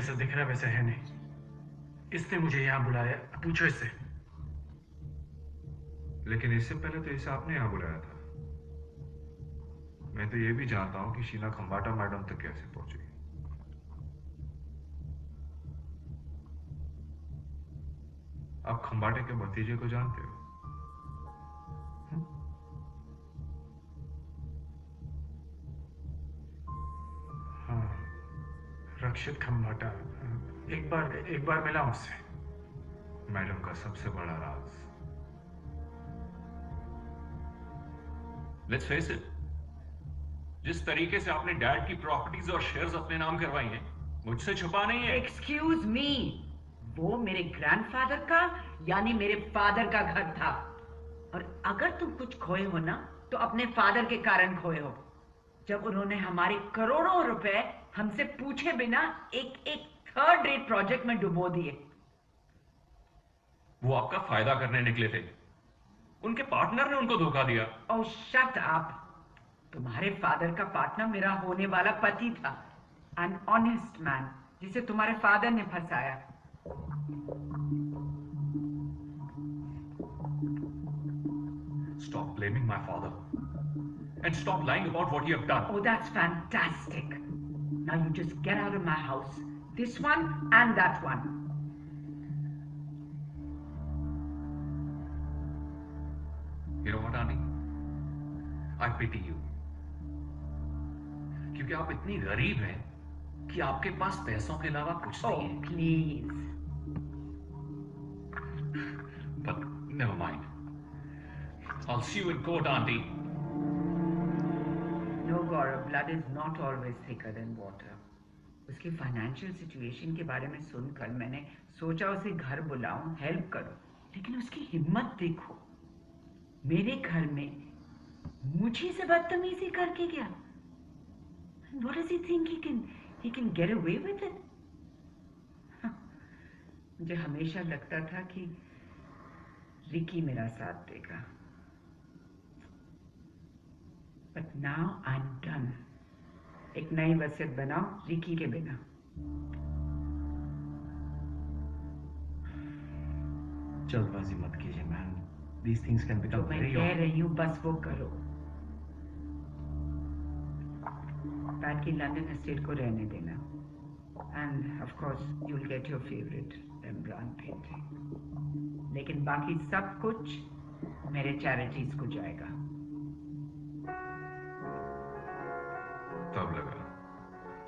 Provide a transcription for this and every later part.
जैसा दिख रहा है वैसा है नहीं। इसने मुझे यहाँ बुलाया, पूछो इससे। लेकिन इससे पहले तो इसे आपने यहाँ बुलाया था। मैं तो ये भी जानता हूँ कि शीना खंबाटा मैडम तक कैसे पहुंची। आप खंबाटे के भतीजे को जानते हो? हाँ, रक्षित खंबाटा। एक बार मिला उससे। मैडम का सबसे बड़ा राज। लेट्स फेस इट, जिस तरीके से आपने डैड की प्रॉपर्टीज और शेयर्स अपने नाम करवाई हैं, मुझसे छुपा नहीं है। एक्सक्यूज मी, वो मेरे ग्रैंडफादर का यानी मेरे फादर का घर था। और अगर तुम कुछ खोए हो ना तो अपने फादर के कारण खोए हो, जब उन्होंने हमारे करोड़ों रुपए हमसे पूछे बिना एक एक थर्ड रेट प्रोजेक्ट में डुबो दिए। वो आपका फायदा करने निकले थे, उनके पार्टनर ने उनको धोखा दिया। ओह शट अप। तुम्हारे फादर का पार्टनर मेरा होने वाला पति था, एन ऑनेस्ट मैन जिसे तुम्हारे फादर ने फंसाया। Stop blaming my father and stop lying about what you have done. Oh, that's fantastic. Now you just get out of my house. This one and that one. You know what, Annie? I pity you. क्योंकि आप इतनी गरीब हैं कि आपके पास पैसों के अलावा कुछ नहीं है। Oh, please. But never mind. I'll see you in court, Auntie. No, Gaurav, blood is not always thicker than water. उसकी फाइनेंशियल सिचुएशन के बारे में सुनकर मैंने सोचा उसे घर बुलाऊं, हेल्प करूं, लेकिन उसकी हिम्मत देखो। मेरे घर में मुझे से बदतमीजी करके गया। What does he think he can get away with it? मुझे हमेशा लगता था कि रिकी मेरा साथ देगा, but now I'm done. एक नई वसीयत बनाओ रिकी के बिना। जल्दबाजी मत कीजिए ma'am, these things can become मैं very कह रही हूँ बस वो करो। पैट की लंदन एस्टेट को रहने देना, end of course you will get your favourite रेम्ब्रांड painting, लेकिन बाकी सब कुछ मेरे चैरिटीज को जाएगा। तब लगा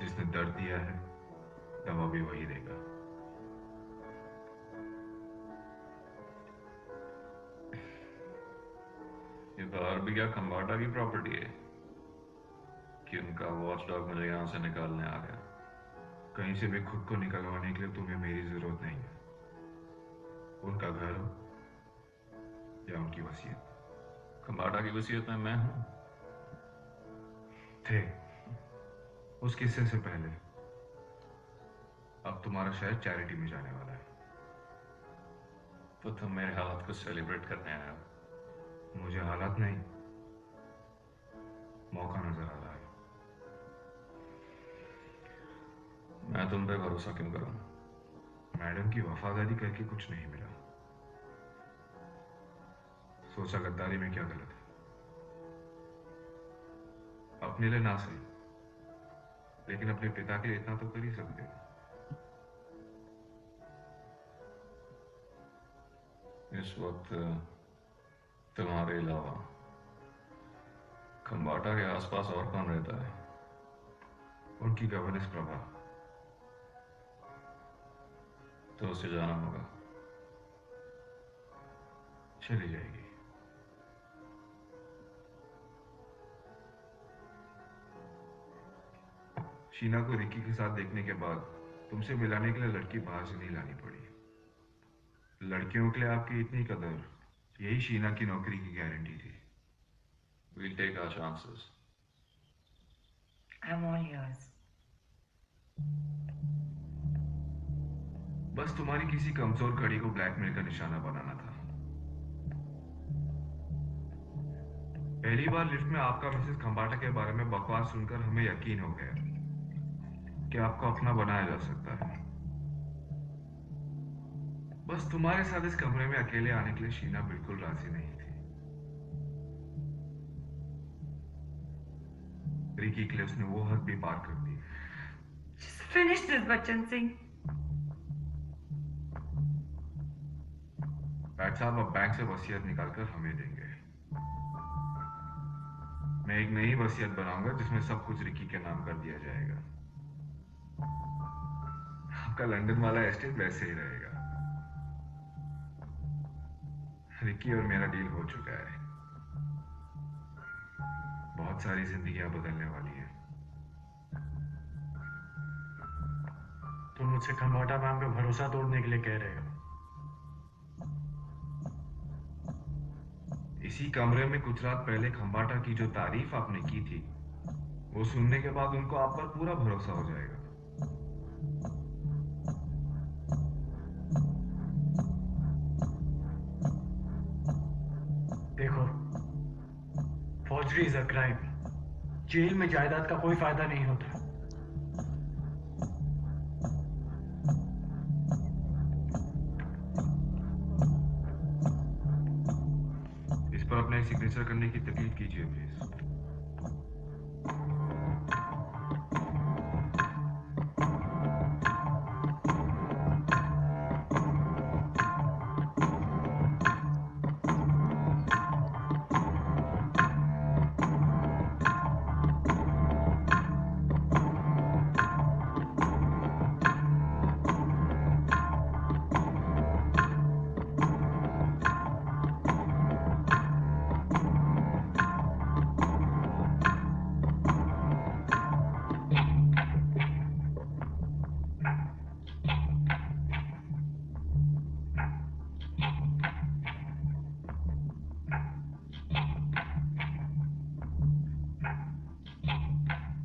जिसने दर्द दिया है दवा भी वही देगा। ये बाहर भी क्या खंबाटा की प्रॉपर्टी है कि उनका वॉचडॉग मुझे यहां से निकालने आ गया? कहीं से भी खुद को निकलवाने के लिए तुम्हें मेरी जरूरत नहीं है। उनका घर हो या उनकी वसीयत। खंबाटा की वसीयत में मैं हूं। थे उस किस्से से पहले। अब तुम्हारा शहर चैरिटी में जाने वाला है। तो तुम मेरे हालात को सेलिब्रेट करने आए हो? मुझे हालात नहीं, मौका नजर आ रहा है। मैं तुम पे भरोसा क्यों करूं? मैडम की वफादारी करके कुछ नहीं मिला। सोचा गद्दारी में क्या गलत है। अपने लिए ना सही, लेकिन अपने पिता के लिए इतना तो कर ही सकते हो। इस वक्त तुम्हारे अलावा खंबाटा के आसपास और कौन रहता है? उनकी गवर्नेंस प्रभा। तो उसे जाना होगा। चली जाएगी। शीना को रिकी के साथ देखने के बाद तुमसे मिलाने के लिए लड़की बाहर से नहीं लानी पड़ी। लड़कियों के लिए आपकी इतनी कदर, यही शीना की नौकरी की गारंटी थी। We'll take our chances. I'm all yours. बस तुम्हारी किसी कमजोर कड़ी को ब्लैकमेल का निशाना बनाना था। पहली बार लिफ्ट में आपका मिसेस खंबाटा के बारे में बकवास सुनकर हमें यकीन हो गया कि आपको अपना बनाया जा सकता है। बस तुम्हारे साथ इस कमरे में अकेले आने के लिए शीना बिल्कुल राजी नहीं थी। रिकी के लिए उसने वो हद भी पार कर दी। Just finish this, Bachchan Singh. PAT साहब अब बैंक से वसीयत निकालकर हमें देंगे। मैं एक नई वसीयत बनाऊंगा जिसमें सब कुछ रिकी के नाम कर दिया जाएगा। आपका लंदन वाला एस्टेट वैसे ही रहेगा। रिकी और मेरा डील हो चुका है। बहुत सारी जिंदगियां बदलने वाली है। तुम मुझसे खम्बाटा मैम का भरोसा तोड़ने के लिए कह रहे हो? इसी कमरे में कुछ रात पहले खम्बाटा की जो तारीफ आपने की थी, वो सुनने के बाद उनको आप पर पूरा भरोसा हो जाएगा। देखो, फौजरी इज अ क्राइम। जेल में जायदाद का कोई फायदा नहीं होता। इस पर अपने सिग्नेचर करने की तकलीफ कीजिए प्लीज।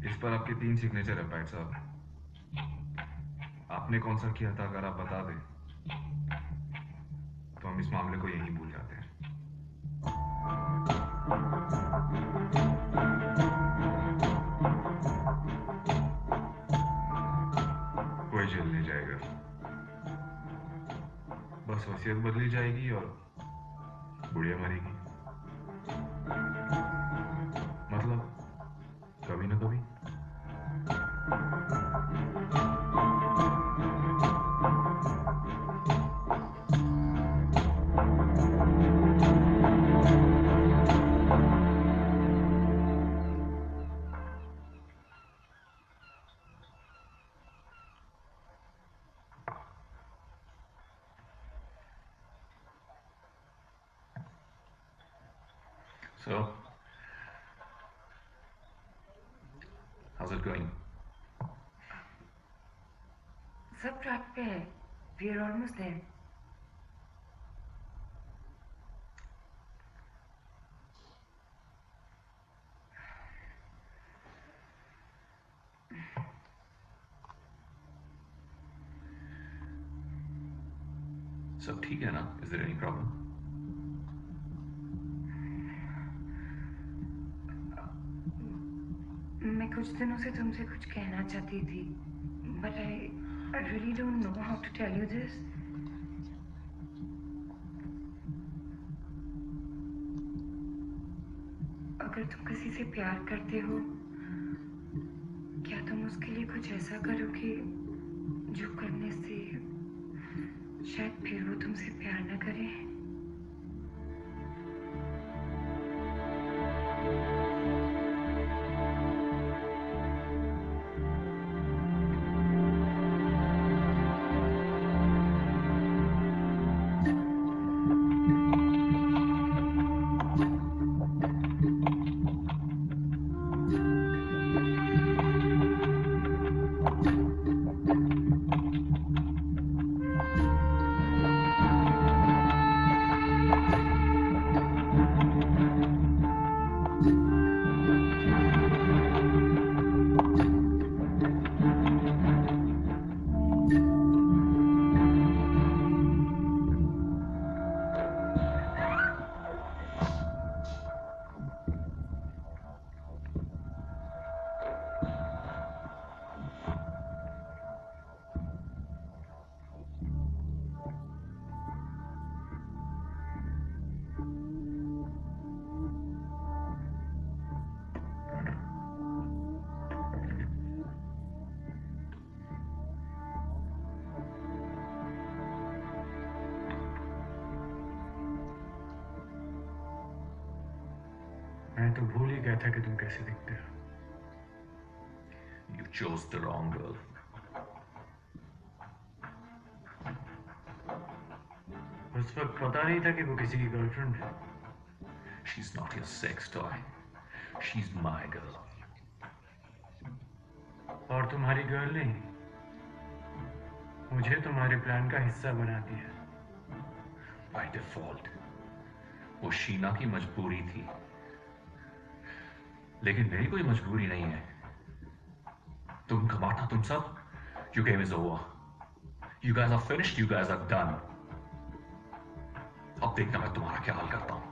इस पर आपके 3 सिग्नेचर है पैट साहब। आपने कौन सा किया था अगर आप बता दें तो हम इस मामले को यहीं भूल जाते हैं। कोई जेल नहीं जाएगा। बस वसीयत बदली जाएगी और बुढ़िया मरेगी। मतलब कभी ना कभी। So, how's it going? सब ट्रैक पे है। We are almost there. सब ठीक है ना? Is there any problem? मैं कुछ दिनों से तुमसे कुछ कहना चाहती थी, but I really don't know how to tell you this. अगर तुम किसी से प्यार करते हो, क्या तुम उसके लिए कुछ ऐसा करोगे जो करने से शायद फिर वो तुमसे प्यार न करे? तो भूल ही गया था कि तुम कैसे दिखते हो। You chose the wrong girl. उस वक्त पता नहीं था कि वो किसी की गर्लफ्रेंड है। She's not your sex toy. She's my girl. और तुम्हारी गर्ल नहीं, मुझे तुम्हारे प्लान का हिस्सा बनाती है। By default. वो शीना की मजबूरी थी, लेकिन मेरी कोई मजबूरी नहीं है। तुम कमाता तुम सब, your game is over. You guys are finished. You guys are done. अब देखना मैं तुम्हारा क्या हाल करता हूं।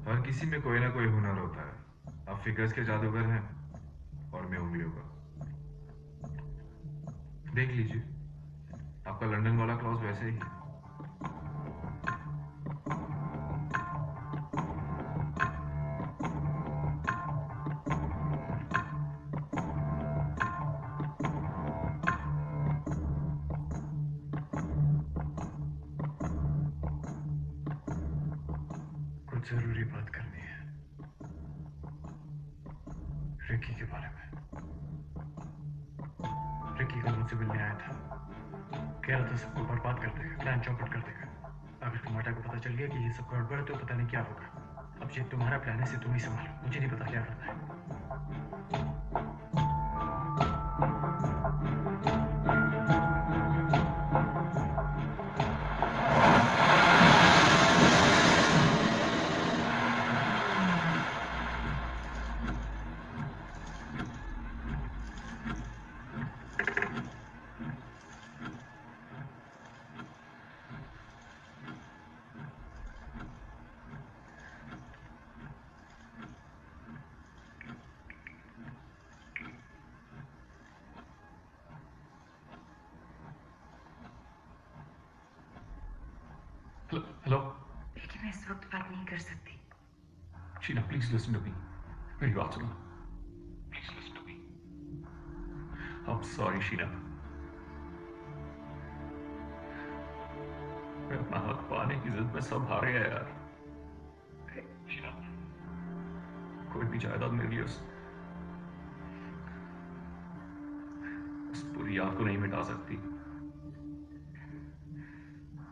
हर किसी में कोई ना कोई हुनर होता है। आप फिगर्स के जादूगर हैं और मैं उंगलियों का। देख लीजिए, आपका लंदन वाला क्लॉज वैसे ही है। कुछ जरूरी बात करनी है रिकी के बारे में। रिकी का मुझसे मिलने आया था, कह रहा था सबको बर्बाद कर देगा, प्लान चौपट कर देगा। अगर टमाटर को पता चल गया कि ये सब गड़बड़ है तो पता नहीं क्या होगा। अब ये तुम्हारा प्लान है, इसे तुम ही संभालो, मुझे नहीं पता क्या करना है। हेलो लेकिन मैं इस वक्त बात नहीं कर सकती। Sheena, please listen to me. मेरी बात सुनो, please listen to me. I am sorry Sheena, मैं अपना हक पाने की जिद में सब हारे हैं यार। शीना, कोई भी जायदाद मेरे लिए उस पूरी याद को नहीं मिटा सकती।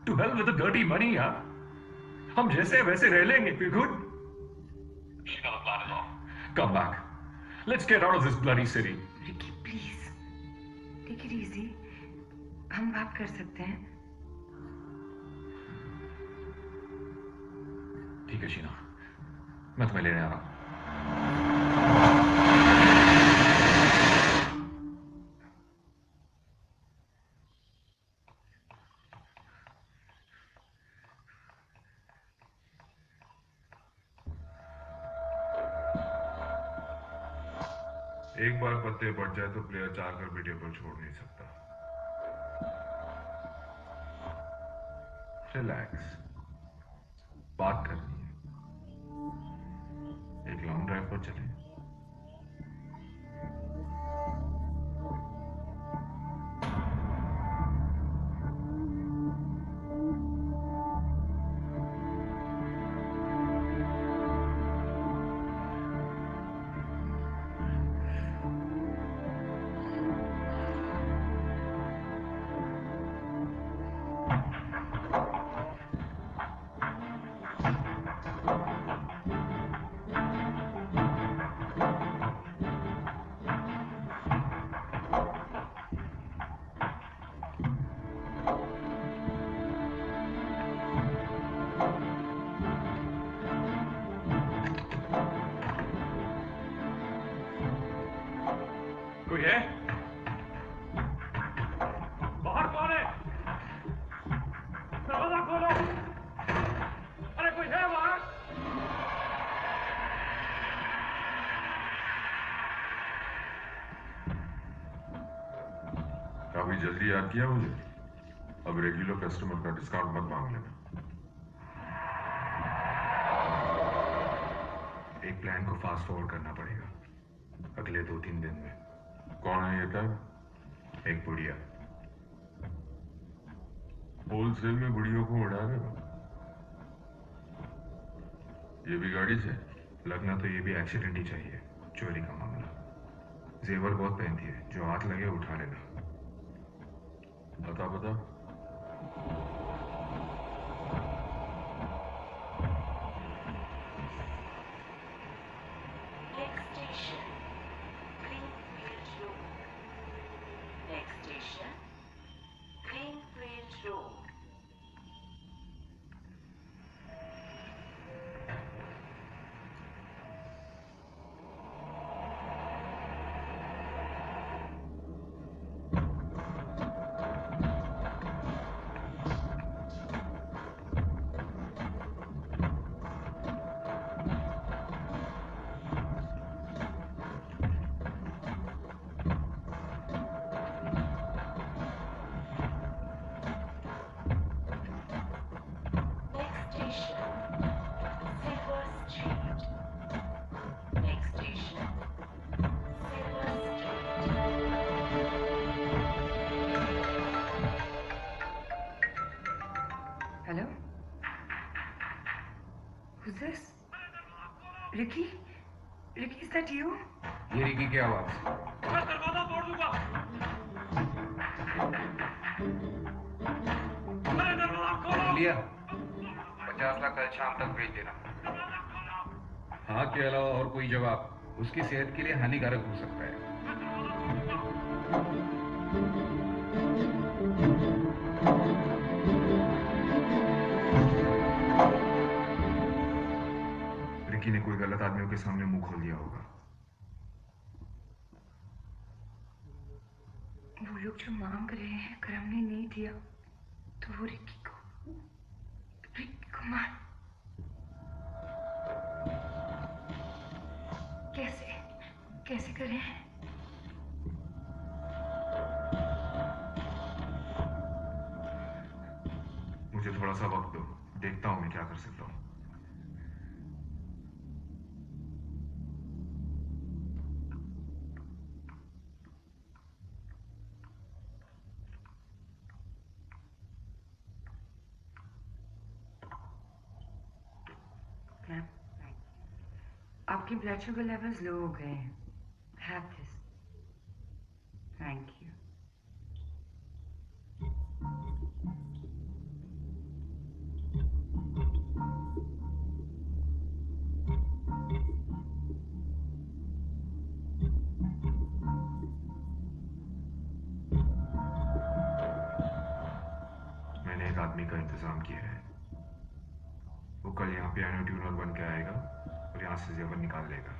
To hell with the dirty money, यार। हम जैसे वैसे रह लेंगे, we're good. Sheena, the plan is off. Come back. Let's get out of this bloody city. Ricky please take it easy, हम बात कर सकते हैं। ठीक है शीना, मैं तुम्हें लेने आ रहा हूं। एक बार पत्ते पड़ जाए तो प्लेयर चाह कर भी टेबल छोड़ नहीं सकता। रिलैक्स, बात करनी है। एक लॉन्ग ड्राइव पर चले। ये बाहर कौन है? दरवाजा खोलो। अरे कोई है बाहर? काफी जल्दी याद किया मुझे। अब रेगुलर कस्टमर का डिस्काउंट मत मांग लेना। एक प्लान को फास्ट फॉरवर्ड करना पड़ेगा अगले 2-3 दिन में। कौन है ये टाइम? एक बुढ़िया। होलसेल में बुढ़ियों को उड़ा रहे हो? ये भी गाड़ी से? लगना तो ये भी एक्सीडेंट ही चाहिए। चोरी का मामला। जेवर बहुत पहनती है, जो हाथ लगे उठा लेना। बता। Next station, Greenfield Road. Next station, Greenfield Road. Next station, Silver Street. Next station, Silver Street. Hello? Who's this? Ricky? Ricky, is that you? ये रिकी की आवाज। मैं दरवाजा तोड़ दूंगा। अरे दरवाजा खोलो। लिया 50 लाख कल शाम तक भेज देना। हाँ के अलावा और कोई जवाब उसकी सेहत के लिए हानिकारक हो सकता है। रिकी ने कोई गलत आदमियों के सामने मुंह खोल दिया होगा। वो लोग जो मांग रहे हैं अगर हमने नहीं दिया तो वो रिकी को मार। कैसे करें? मुझे थोड़ा सा वक्त दो, देखता हूं मैं क्या कर सकता हूं। आपके ब्लड शुगर लेवल्स लो हो गए हैं। Have this. Thank you. मैंने एक आदमी का इंतजाम किया है। वो कल यहाँ पियानो ट्यूनर बन के आएगा और यहाँ से जेवर निकाल लेगा।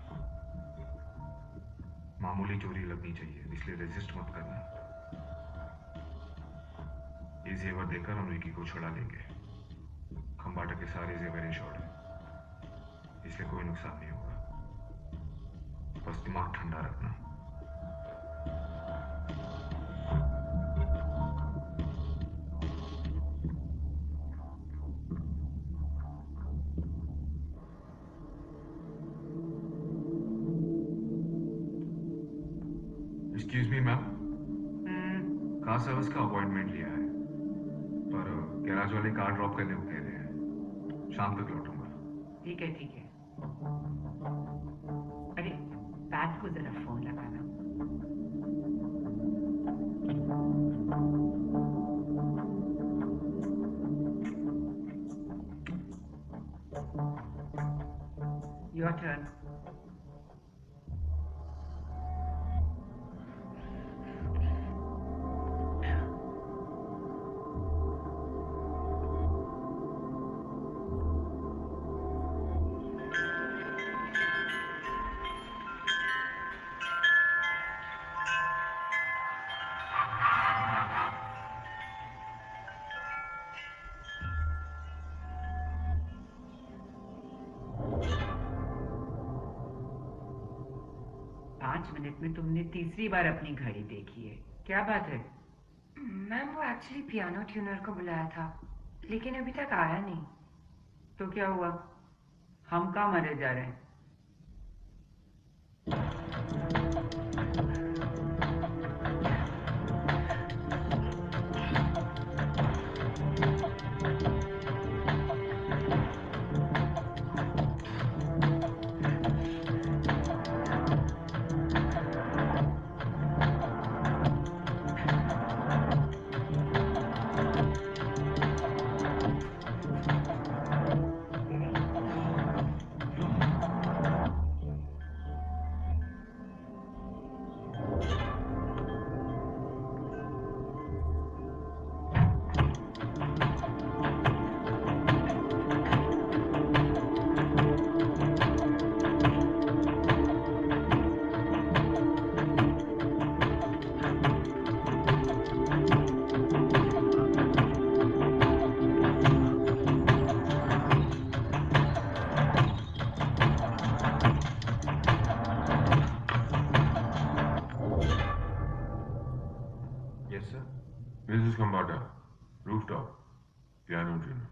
मामूली चोरी लगनी चाहिए, इसलिए रेजिस्ट मत करना। ये जेवर देकर हम रिकी को छुड़ा लेंगे। खंबाटा के सारे जेवर इंश्योर्ड हैं, इसलिए कोई नुकसान नहीं होगा। बस दिमाग ठंडा रखना। Excuse me ma'am, car service का अपॉइंटमेंट लिया है, पर गैराज वाले कार ड्रॉप करने को कह रहे हैं। शाम तक लौटूंगा। ठीक है ठीक है। अरे पैट को जरा फोन लगाना। Your turn. 5 मिनट में तुमने तीसरी बार अपनी घड़ी देखी है, क्या बात है? मैम वो एक्चुअली पियानो ट्यूनर को बुलाया था, लेकिन अभी तक आया नहीं। तो क्या हुआ? हम कहाँ मरे जा रहे हैं? Yes, sir. Mrs. Kambata, rooftop, piano tuner.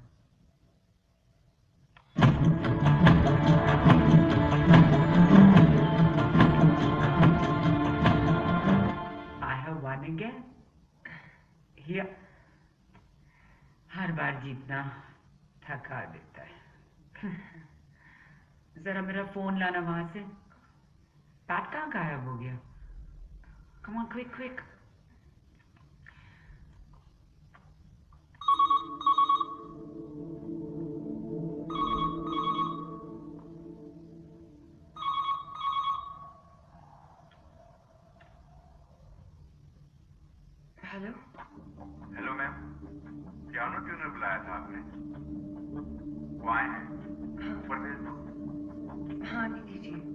I have won again. Here. हर बार जीतना थका देता है। जरा मेरा फोन लाना वहां से। पैट कहाँ गायब हो गया? Come on, quick, quick. Hello hello ma'am, piano tuner बुलाया था आपने? वो आए हैं? ऊपर भेज दो। हाँ दे दीजिए।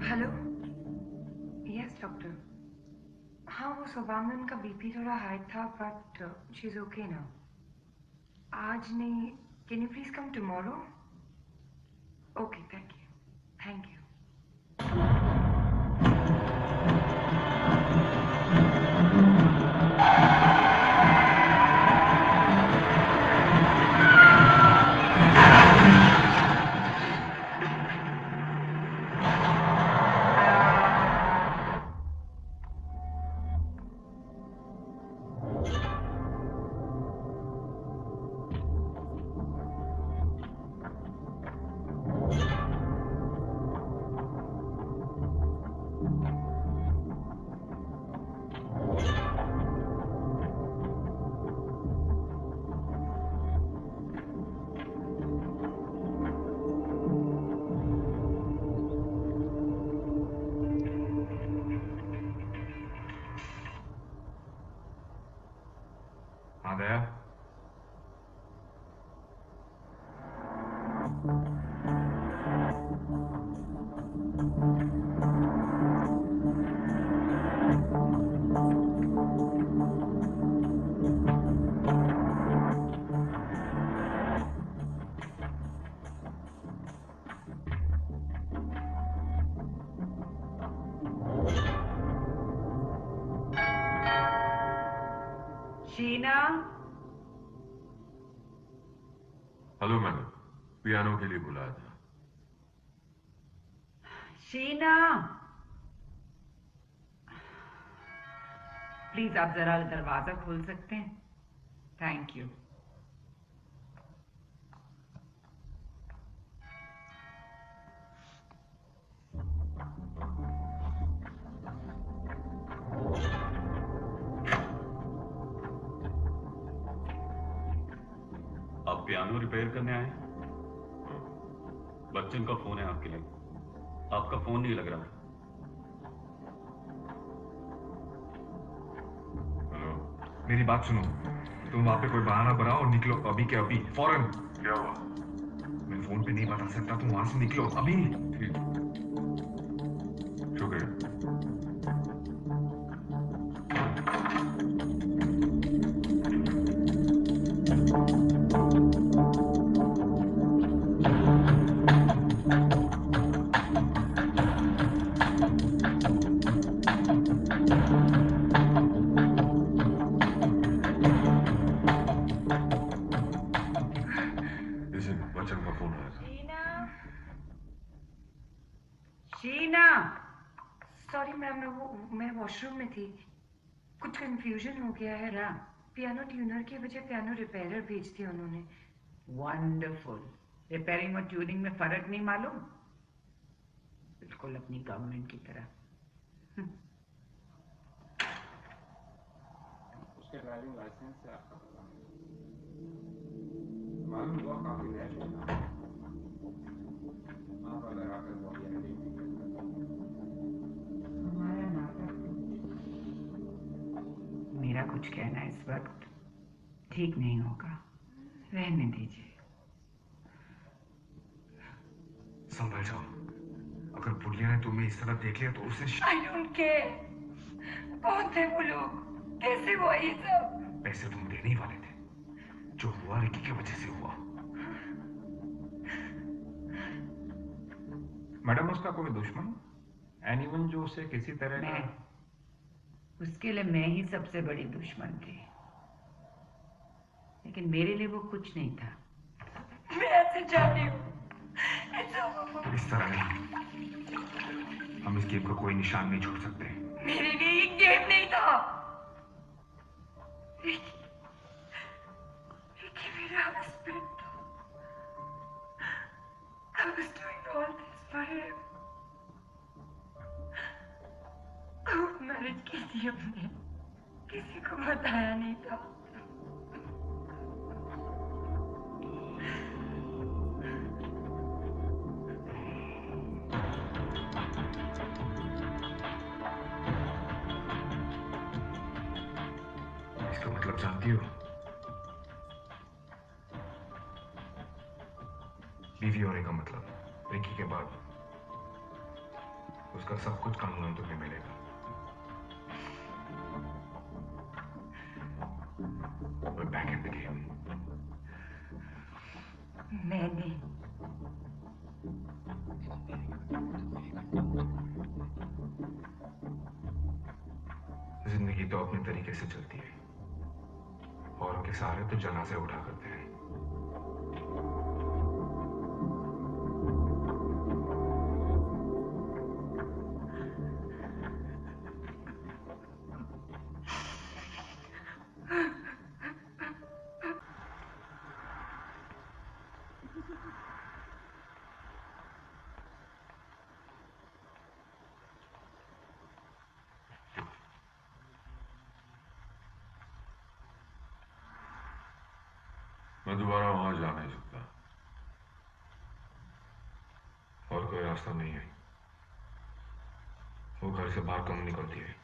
Hello yes doctor. हाँ वो शुभांगन का बीपी थोड़ा हाई था बट शी इज ओके ना। आज नहीं, can you please come tomorrow? Okay thank you thank you. हाँ दया, शीना, हेलो मैडम, पियानो के लिए बुलाया था। शीना, प्लीज आप जरा दरवाजा खोल सकते हैं? Thank you. आप पियानो रिपेयर करने आए? बच्चन का फोन है आपके लिए। आपका फोन नहीं लग रहा। हेलो, मेरी बात सुनो। तुम वहां पे कोई बहाना बनाओ और निकलो अभी के अभी, फौरन। क्या हुआ? मैं फोन पे नहीं बता सकता, तुम वहां से निकलो अभी। ठीक, शुक्रिया। बच्चन का फोन आया था। शीना, शीना, सॉरी मैम, मैं वॉशरूम में थी। कुछ कंफ्यूजन हो गया है। क्या? पियानो ट्यूनर की वजह पियानो रिपेयरर भेज दिया उन्होंने। वंडरफुल। रिपेयरिंग और ट्यूनिंग में फर्क नहीं मालूम? बिल्कुल अपनी गवर्नमेंट की तरह। उसके ड्राइविंग लाइसेंस से आपका पता मालूम हुआ, काफी रैश था। आप लगा कर बॉडी एडिटिंग हमारा नाटक मेरा कुछ कहना इस वक्त ठीक नहीं होगा, रहने दीजिए। संभल जाओ। अगर बुढ़िया ने तुम्हें इस तरह देख लिया तो उसे आई डोंट केयर। कौन थे वो लोग? कैसे हुआ ये सब? पैसे तुम देने ही वाले थे। जो हुआ रिकी की वजह से हुआ। मैडम, उसका कोई दुश्मन? एनीवन जो उसे किसी तरह का? उसके लिए मैं ही सबसे बड़ी दुश्मन थी, लेकिन मेरे लिए वो कुछ नहीं था। मैं ऐसे जा रही हूँ। इस तरह नहीं, हम इस गेम का कोई निशान नहीं छोड़ सकते। मेरे लिए ये गेम नहीं था। रिकी मेरा हस्बैंड था। I was doing all this for him. Court marriage की थी हमने, किसी को बताया नहीं था। इसका मतलब जानती हो? बीवी होने का मतलब। रिकी के बाद उसका सब कुछ कानूनन तुम्हें मिलेगा। We're back in the game. मैंने जिंदगी तो अपने तरीके से चलती है। औरों के सहारे तो जनाजे उठा करते हैं। मैं दोबारा वहां जा नहीं सकता। और कोई रास्ता नहीं है। वो घर से बाहर कम निकलती है।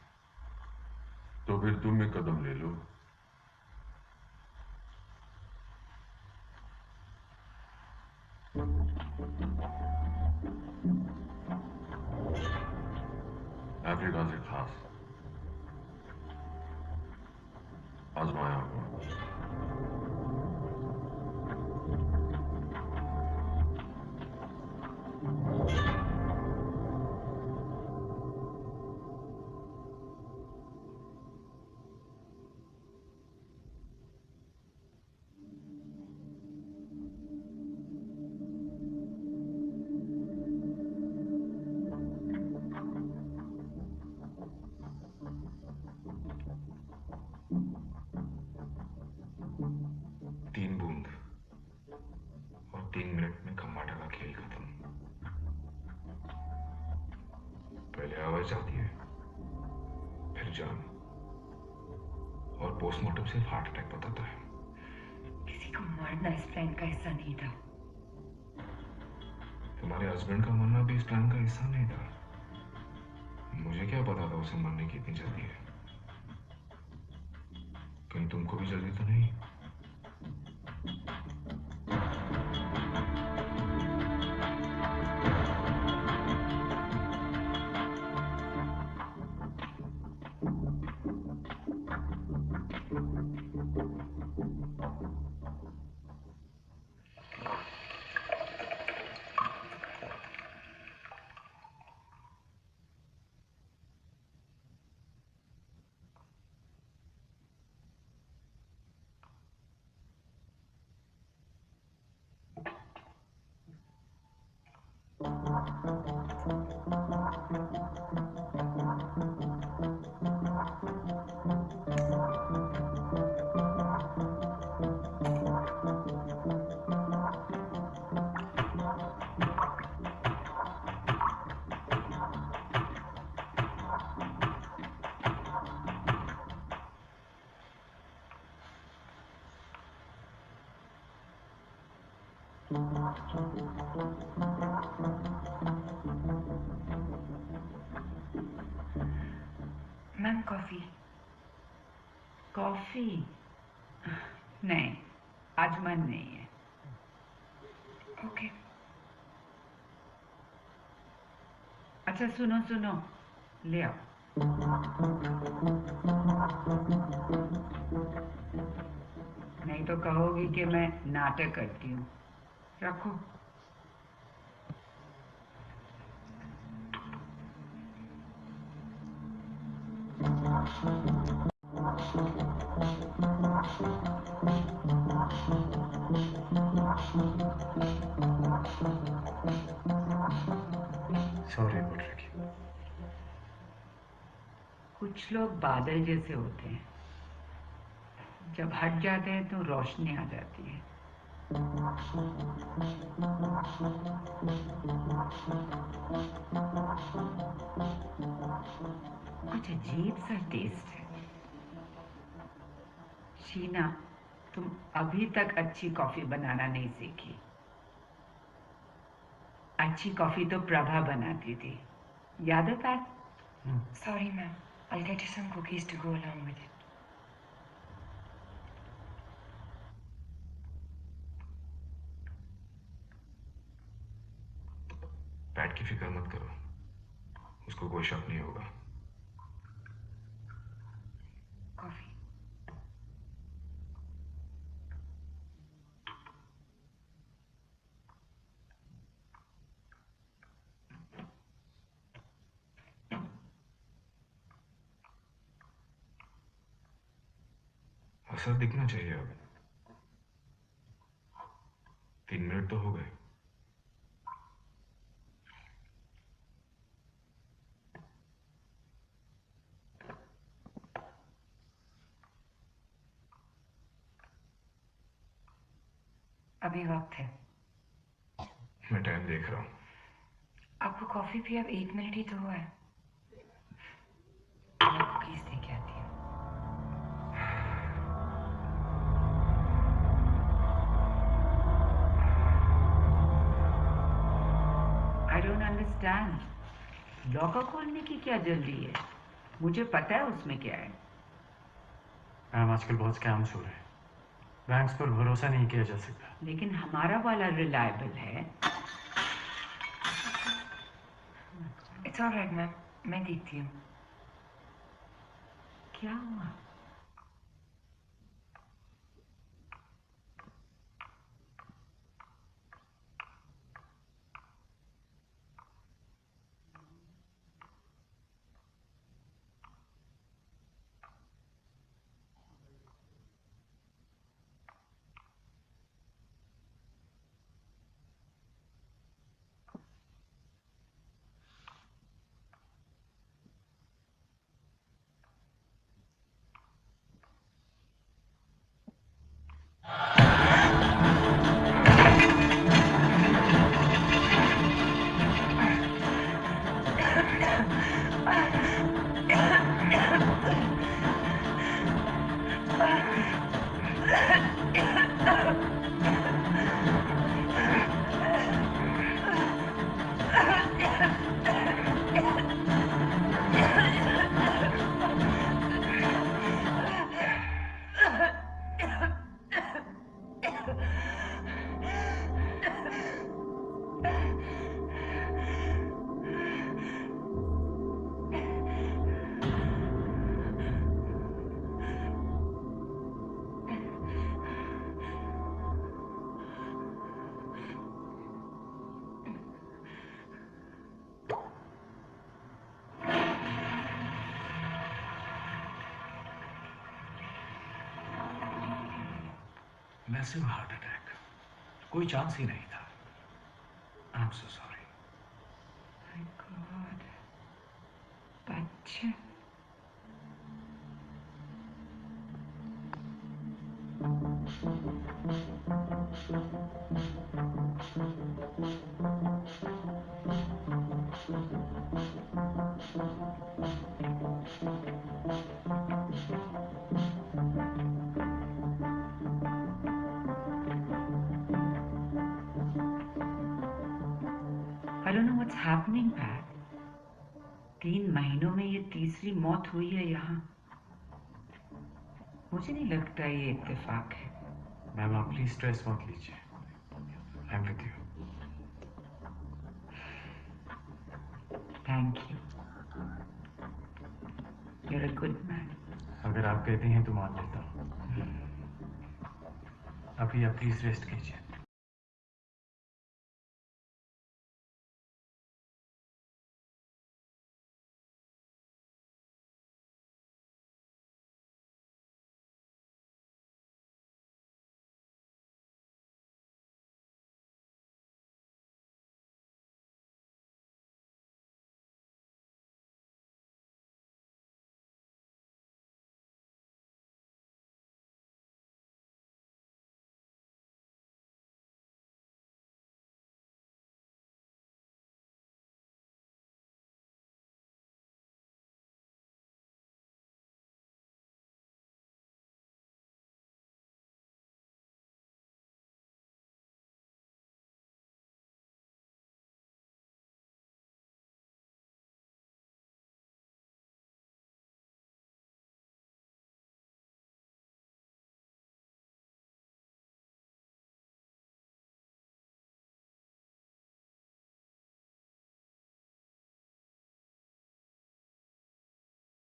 तो फिर तुम एक कदम ले लो। अफ्रीका से खास आजमाया हुआ। बच जाती है, फिर जान, और पोस्टमार्टम सिर्फ हार्ट अटैक बताता है। किसी को मारना इस प्लान का हिस्सा नहीं था। तुम्हारे हस्बैंड का मरना भी इस प्लान का हिस्सा नहीं था। मुझे क्या पता था उसे मरने की इतनी जल्दी है। कहीं तुमको भी जल्दी तो नहीं? Ma'am coffee. कॉफी? नहीं, आज मन नहीं है। ओके। अच्छा सुनो सुनो, ले आओ। नहीं तो कहोगी कि मैं नाटक करती हूँ। रखो। सॉरी बोल रही। कुछ लोग बादल जैसे होते हैं, जब हट जाते हैं तो रोशनी आ जाती है। कुछ अजीब सा टेस्ट है। शीना, तुम अभी तक अच्छी कॉफी बनाना नहीं सीखी। अच्छी कॉफी तो प्रभा बनाती थी, याद है PAT? Sorry, ma'am. I'll get you some cookies to go along with it. PAT की फिक्र मत करो, उसको कोई शक नहीं होगा। Coffee. असर दिखना चाहिए अब। 3 मिनट तो हो गए। अभी वक्त है। मैं टाइम देख रहा हूँ। आपको कॉफी पिए अब 1 मिनट ही तो हुआ है। मैं कुकीज दे के आती हूँ। I don't understand. लॉकर खोलने की क्या जल्दी है? मुझे पता है उसमें क्या है। मैम आजकल बहुत स्कैम्स हो रहे हैं, बैंक्स पर भरोसा नहीं किया जा सकता। लेकिन हमारा वाला रिलायबल है। इट्स ऑलराइट मैम, मैं देखती हूँ। क्या हुआ? मैसिव हार्ट अटैक, कोई चांस ही नहीं था। I am so sorry. My God, बच्चे। I don't know what's happening, Pat. 3 महीनों में ये तीसरी मौत हुई है यहाँ। मुझे नहीं लगता ये इत्तेफाक है। मैम आप प्लीज स्ट्रेस मत लीजिए। I am with you. Thank you. You're a good man. अगर आप कहती हैं तो मान लेता हूँ। अभी आप प्लीज रेस्ट कीजिए।